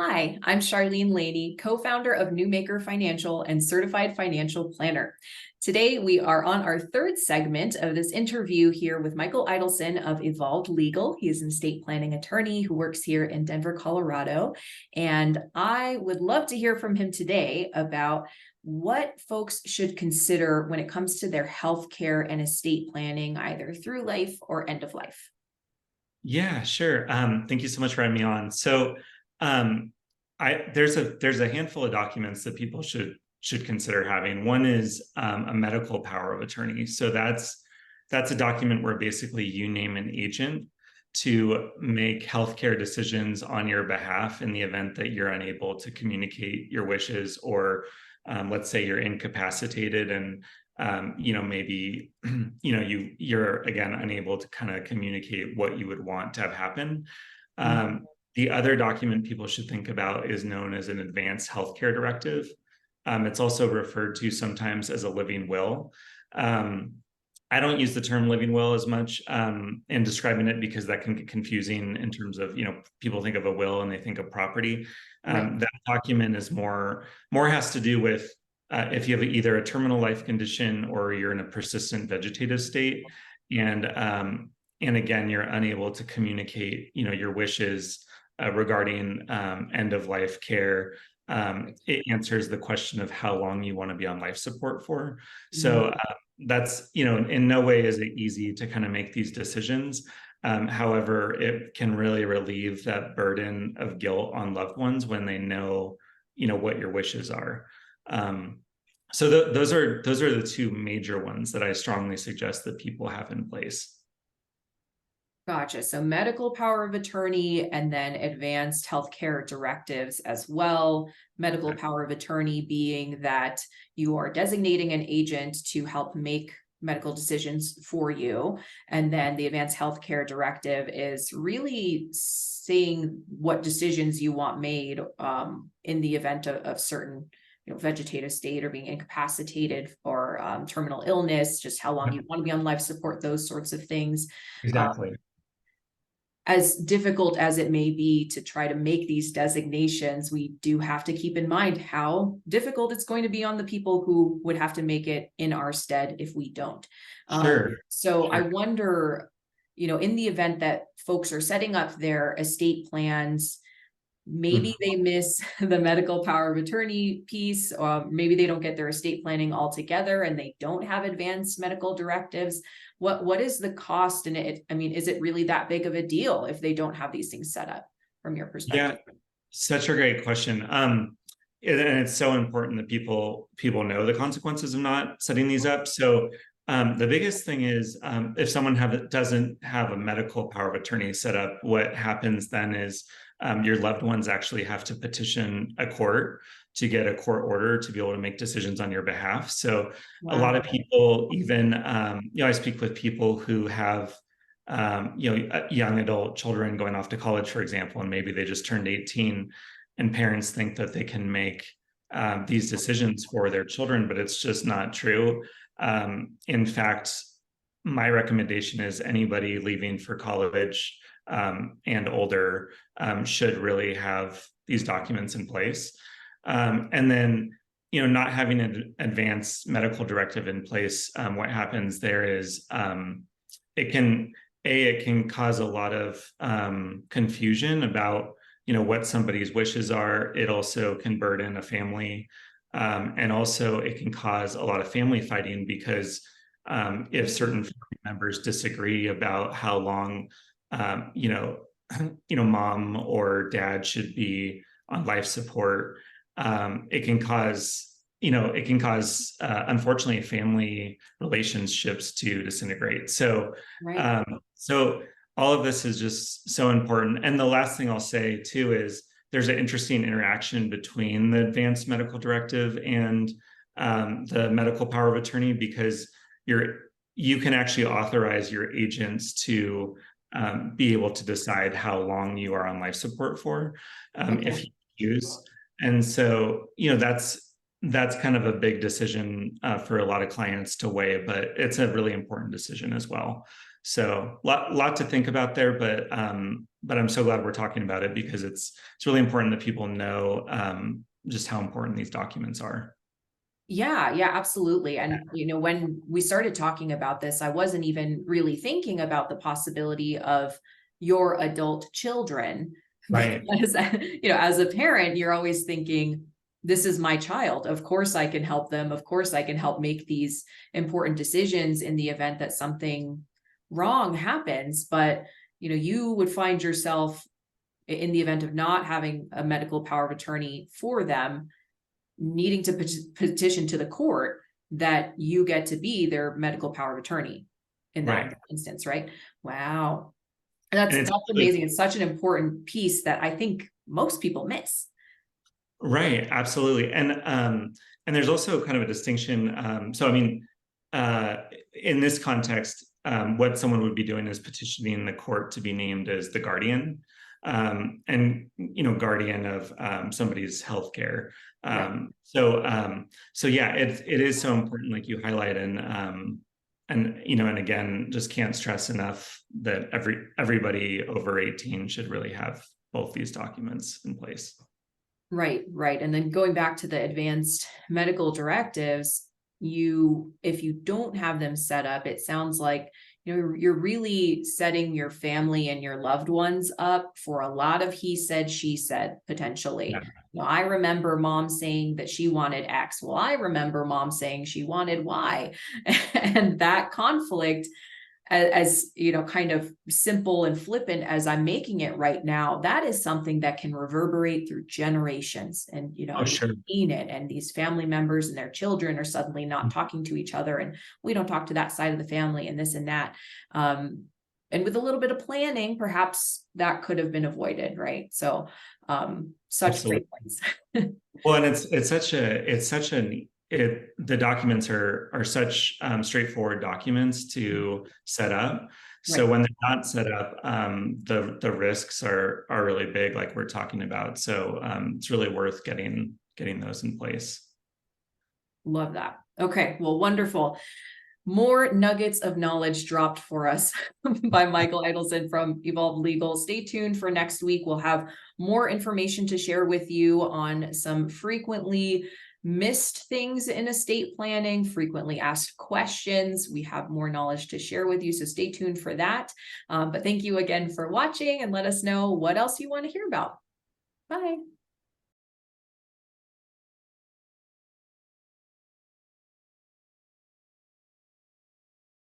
Hi, I'm Charlene Laney, co-founder of Newmaker Financial and certified financial planner. Today, we are on our third segment of this interview here with Michael Idelson of Evolved Legal. He is an estate planning attorney who works here in Denver, Colorado. And I would love to hear from him today about what folks should consider when it comes to their healthcare and estate planning, either through life or end of life. Yeah, sure. Thank you so much for having me on. Um, there's a handful of documents that people should consider having. One is a medical power of attorney. So that's a document where basically you name an agent to make healthcare decisions on your behalf in the event that you're unable to communicate your wishes, or let's say you're incapacitated and maybe you're again unable to kind of communicate what you would want to have happen. The other document people should think about is known as an advanced healthcare directive. It's also referred to sometimes as a living will. I don't use the term living will as much in describing it, because that can get confusing in terms of, people think of a will and they think of property. That document is more has to do with if you have either a terminal life condition or you're in a persistent vegetative state, and again, you're unable to communicate, your wishes regarding end of life care. It answers the question of how long you want to be on life support for. So that's, in no way is it easy to kind of make these decisions. However, it can really relieve that burden of guilt on loved ones when they know, what your wishes are. So those are the two major ones that I strongly suggest that people have in place. Gotcha. So medical power of attorney and then advanced healthcare directives as well. Medical power of attorney being that you are designating an agent to help make medical decisions for you. And then the advanced healthcare directive is really saying what decisions you want made in the event of certain vegetative state or being incapacitated or terminal illness, just how long you want to be on life support, those sorts of things. Exactly. As difficult as it may be to try to make these designations, we do have to keep in mind how difficult it's going to be on the people who would have to make it in our stead if we don't. Sure. So I wonder, in the event that folks are setting up their estate plans, maybe they miss the medical power of attorney piece, or maybe they don't get their estate planning altogether and they don't have advanced medical directives. What is the cost? And is it really that big of a deal if they don't have these things set up from your perspective? Yeah, such a great question. And it's so important that people know the consequences of not setting these up. So the biggest thing is if someone doesn't have a medical power of attorney set up, what happens then is your loved ones actually have to petition a court to get a court order to be able to make decisions on your behalf. So a lot of people, even, I speak with people who have, young adult children going off to college, for example, and maybe they just turned 18, and parents think that they can make these decisions for their children, but it's just not true. In fact, my recommendation is anybody leaving for college and older should really have these documents in place. And then, not having an advanced medical directive in place, what happens there is it can cause a lot of confusion about, what somebody's wishes are. It also can burden a family. And also it can cause a lot of family fighting, because if certain family members disagree about how long, mom or dad should be on life support, it can cause, unfortunately, family relationships to disintegrate. So, so all of this is just so important. And the last thing I'll say too is there's an interesting interaction between the advanced medical directive and the medical power of attorney, because you can actually authorize your agents to be able to decide how long you are on life support for, if you choose. And so, that's kind of a big decision for a lot of clients to weigh, but it's a really important decision as well. So lot to think about there, but I'm so glad we're talking about it because it's really important that people know just how important these documents are. Yeah, yeah, absolutely. And, when we started talking about this, I wasn't even really thinking about the possibility of your adult children, Right, because, as a parent, you're always thinking, this is my child. Of course, I can help them. Of course, I can help make these important decisions in the event that something wrong happens. But, you would find yourself in the event of not having a medical power of attorney for them, needing to petition to the court that you get to be their medical power of attorney in that right. instance, right? Wow. And That's it's amazing. It's such an important piece that I think most people miss. right, absolutely. And there's also kind of a distinction. So I mean, uh, in this context, what someone would be doing is petitioning the court to be named as the guardian, and guardian of somebody's healthcare. Right. So yeah, it is so important, like you highlight, and again, just can't stress enough that everybody over 18 should really have both these documents in place. Right, right. And then going back to the advanced medical directives, if you don't have them set up, it sounds like, you're really setting your family and your loved ones up for a lot of he said, she said, potentially. Yeah. I remember mom saying that she wanted X. Well, I remember mom saying she wanted Y. And that conflict, as kind of simple and flippant as I'm making it right now, that is something that can reverberate through generations. And Oh, we've sure. seen it, and these family members and their children are suddenly not talking to each other, and we don't talk to that side of the family, and this and that. And with a little bit of planning, perhaps that could have been avoided, right? So such Absolutely. great points. Well, and the documents are such straightforward documents to set up. So Right. when they're not set up, the risks are really big, like we're talking about. So it's really worth getting those in place. Love that. Okay, well, wonderful. More nuggets of knowledge dropped for us by Michael Idelson from Evolve Legal. Stay tuned for next week. We'll have more information to share with you on some frequently missed things in estate planning, frequently asked questions. We have more knowledge to share with you, so stay tuned for that. But thank you again for watching, and let us know what else you want to hear about. Bye.